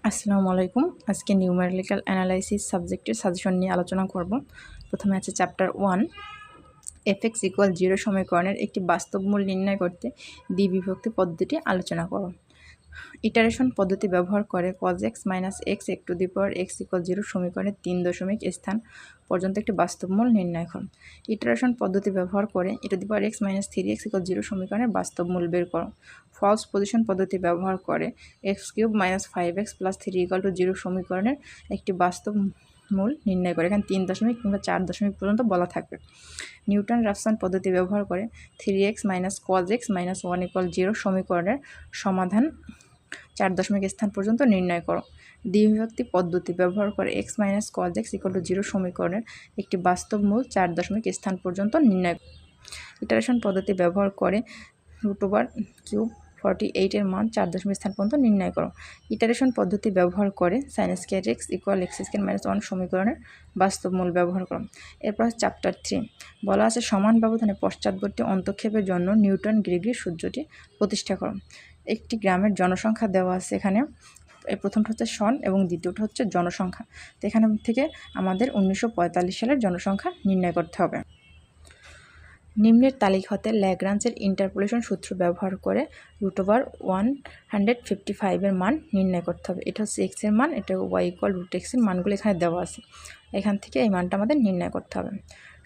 আসসালামু আলাইকুম। আজকে নিউমেরিক্যাল অ্যানালাইসিস সাবজেক্টের সাজেশন নিয়ে আলোচনা করব। প্রথমে আছে চ্যাপ্টার 1 এফএক্স ইকুয়াল 0 সমীকরণের একটি বাস্তব মূল নির্ণয় করতে দ্বিবিভক্তি পদ্ধতিটি আলোচনা করো। ইটারেশন পদ্ধতি ব্যবহার করে cos x - x to the power x equal 0 সমীকরণের 3 দশমিক স্থান পর্যন্ত একটি বাস্তব মূল নির্ণয় করো। ইটারেশন পদ্ধতি ব্যবহার করে e to the power x - 3x equal 0 সমীকরণের বাস্তব মূল বের করো। ফলস পজিশন পদ্ধতি ব্যবহার করে x³ - 5x + 3 ইকুয়াল টু 0 সমীকরণের একটি বাস্তব মূল নির্ণয় করে। এখানে 3 দশমিক কিংবা 4 দশমিক পর্যন্ত বলা থাকবে। নিউটন রাফসন পদ্ধতি ব্যবহার করে 3x - cos x - 1 ইকুয়াল 0 সমীকরণের সমাধান 4 দশমিক স্থান পর্যন্ত নির্ণয় করো। দ্বিবিভক্তি পদ্ধতি ব্যবহার করে x - cos x equal to 0 সমীকরণের একটি বাস্তব মূল 4 দশমিক স্থান পর্যন্ত নির্ণয় করো। ইটারেশন পদ্ধতি ব্যবহার করে √³ 48 এর মান 4 দশমিক স্থান পর্যন্ত নির্ণয় করো। ইটারেশন পদ্ধতি ব্যবহার করে sin² x ইকুয়াল x² - 1 সমীকরণের বাস্তব মূল ব্যবহার করো। এরপর চ্যাপ্টার 3 বলা আছে সমান ব্যবধানে পশ্চাৎবর্তী অন্তক্ষেপের জন্য নিউটন গ্রিগরির সূত্রটি প্রতিষ্ঠা করো। একটি গ্রামের জনসংখ্যা দেওয়া আছে এখানে। এই প্রথমটা হচ্ছে সন এবং দ্বিতীয়টা হচ্ছে জনসংখ্যা। তো এখানে থেকে আমাদের 1945 সালের জনসংখ্যা নির্ণয় করতে হবে। নিম্নের তালিকা হতে ল্যাগ্রাঞ্জের ইন্টারপোলেশন সূত্র ব্যবহার করে √155 এর মান নির্ণয় করতে হবে। এটা হচ্ছে x এর মান, এটা y ইকুয়াল √x এর মানগুলো এখানে দেওয়া আছে। এখান থেকে এই মানটা আমাদের নির্ণয় করতে হবে।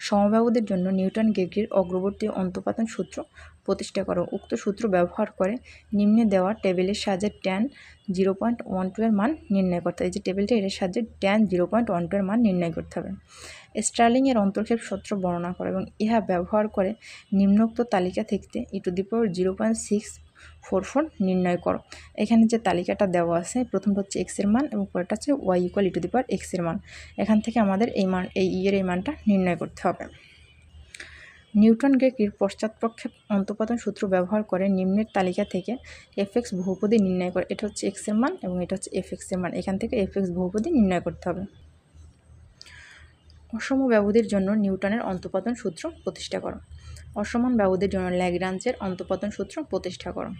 সমবাহুদের জন্য নিউটন গ্রিগরির অগ্রবর্তী অন্তঃপাতন সূত্র প্রতিষ্ঠা করো। উক্ত সূত্র ব্যবহার করে নিম্নে দেওয়া টেবিলের সাহায্যে tan 0.12 এর মান নির্ণয় করতে হবে। এই যে টেবিলটা এর সাহায্যে tan 0.12 এর মান নির্ণয় করতে হবে। স্টার্লিংয়ের অন্তর্ক্ষেপ সূত্র বর্ণনা করো এবং ইহা ব্যবহার করে নিম্নোক্ত তালিকা থেকে e টু দি পাওয়ার 0.644 নির্ণয় করো। এখানে যে তালিকাটা দেওয়া আছে প্রথমটা হচ্ছে x এর মান এবং পরেরটা হচ্ছে y equal e to the power x এর মান। এখান থেকে আমাদের এই মান এই মানটা নির্ণয় করতে হবে। নিউটন গ্রিগরির পশ্চাৎপ্রক্ষেপ অন্তঃপাতন সূত্র ব্যবহার করে নিম্নের তালিকা থেকে fx বহুপদী নির্ণয় করে। এটা হচ্ছে x এর মান এবং এটা হচ্ছে fx এর মান। এখান থেকে fx বহুপদী নির্ণয় করতে হবে। অসম ব্যবধির জন্য নিউটনের অন্তঃপাতন সূত্র প্রতিষ্ঠা করো। অসমান ব্যবধির জন্য ল্যাগ্রাঞ্জের অন্তঃপাতন সূত্র প্রতিষ্ঠা করো।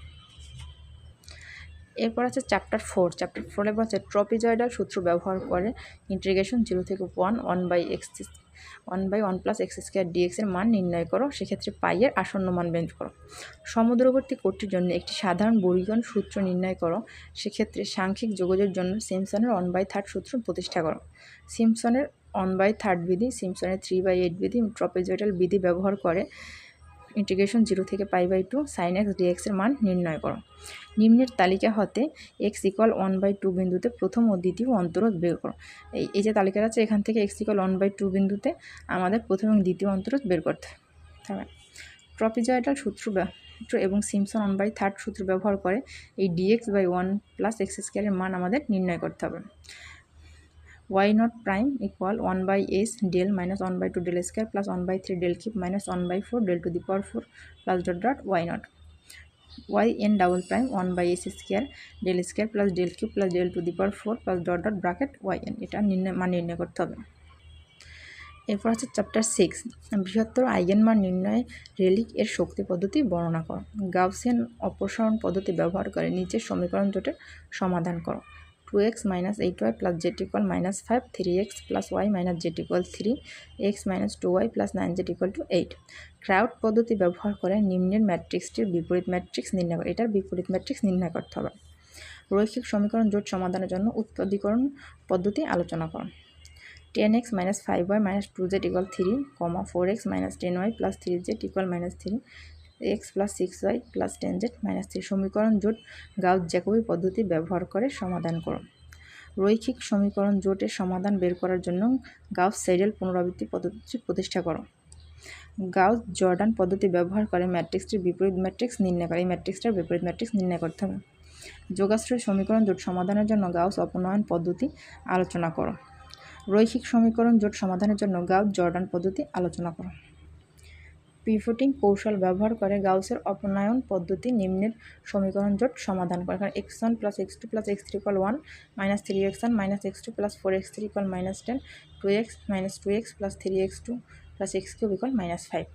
এরপর আছে চ্যাপ্টার 4। চ্যাপ্টার 4 এবার হচ্ছে ট্রপিজয়েডাল সূত্র ব্যবহার করে ইন্টিগ্রেশন 0 থেকে 1 + x² dx এর মান নির্ণয় করো। সেক্ষেত্রে পাইয়ের আসন্ন মান বের করো। সমদূরবর্তী কোণটির জন্য একটি সাধারণ বর্গীকরণ সূত্র নির্ণয় করো। সেক্ষেত্রে সাংখ্যিক যোগজের জন্য সিম্পসনের 1/3 সূত্র প্রতিষ্ঠা করো। সিম্পসনের 1/3 বিধি, সিম্পসনের 3/8 বিধি, ট্রপিজয়েডাল বিধি ব্যবহার করে ইন্টিগ্রেশন 0 থেকে π/2 sin x dx এর মান নির্ণয় করো। নিম্নের তালিকা হতে x ইকুয়াল 1/2 বিন্দুতে প্রথম ও দ্বিতীয় অন্তরোধ বের করো। এই যে তালিকাটা আছে এখান থেকে x ইকুয়াল 1/2 বিন্দুতে আমাদের প্রথম এবং দ্বিতীয় অন্তরোধ বের করতে হবে। ট্রপিজয়েডাল সূত্র এবং সিম্পসন 1/3 সূত্র ব্যবহার করে এই dx/1 + x² এর মান আমাদের নির্ণয় করতে হবে। y0 equal 1/s del - 1/2 del square plus 1/3 del cube minus 1/4 del to the power 4 plus y0 yn double prime 1/s square del square plus del cube plus del to the power 4 plus bracket yn। এটা মান নির্ণয় করতে হবে। এরপর আছে chapter 6 বৃহত্তর আইগেনমান নির্ণয়ে relic এর শক্তি পদ্ধতি বর্ণনা করো। গাউসিয়ান অপসারণ পদ্ধতি ব্যবহার করে নিচের সমীকরণ জোটের সমাধান করো। 2x - 8y plus z equal -5, 3x plus y minus z equal 3, x minus 2y plus 9z equal to 8। Crowd পদ্ধতি ব্যবহার করে নিম্নের ম্যাট্রিক্সটির বিপরীত ম্যাট্রিক্স নির্ণয় করে। এটার বিপরীত ম্যাট্রিক্স নির্ণয় করতে হবে। রৈখিক সমীকরণ জোট সমাধানের জন্য উৎপদীকরণ পদ্ধতি আলোচনা করো। 10x - 5y - 2z equal 3, 4x - 10y plus 3z equal -3, x plus 6y plus 10z - 3 সমীকরণ জোট গাউস-জ্যাকোবি পদ্ধতি ব্যবহার করে সমাধান করো। রৈখিক সমীকরণ জোটের সমাধান বের করার জন্য গাউস-সেডেল পুনরাবৃত্তি পদ্ধতি প্রতিষ্ঠা করো। গাউস-জর্ডান পদ্ধতি ব্যবহার করে ম্যাট্রিক্সটির বিপরীত ম্যাট্রিক্স নির্ণয় করে। এই ম্যাট্রিক্সটার বিপরীত ম্যাট্রিক্স নির্ণয় করতে হবে। যোগাশ্রয় সমীকরণ জোট সমাধানের জন্য গাউস অপনয়ন পদ্ধতি আলোচনা করো। রৈখিক সমীকরণ জোট সমাধানের জন্য গাউস-জর্ডান পদ্ধতি আলোচনা করো। পিভটিং কৌশল ব্যবহার করে গাউসের অপনয়ন পদ্ধতি নিম্নের সমীকরণ জোট সমাধান করে। কারণ x1 + x2 + x3 = 1, -3x1 - x2 + 4x3 = -10, 2x - 2x + 3x2 + x3 = -5।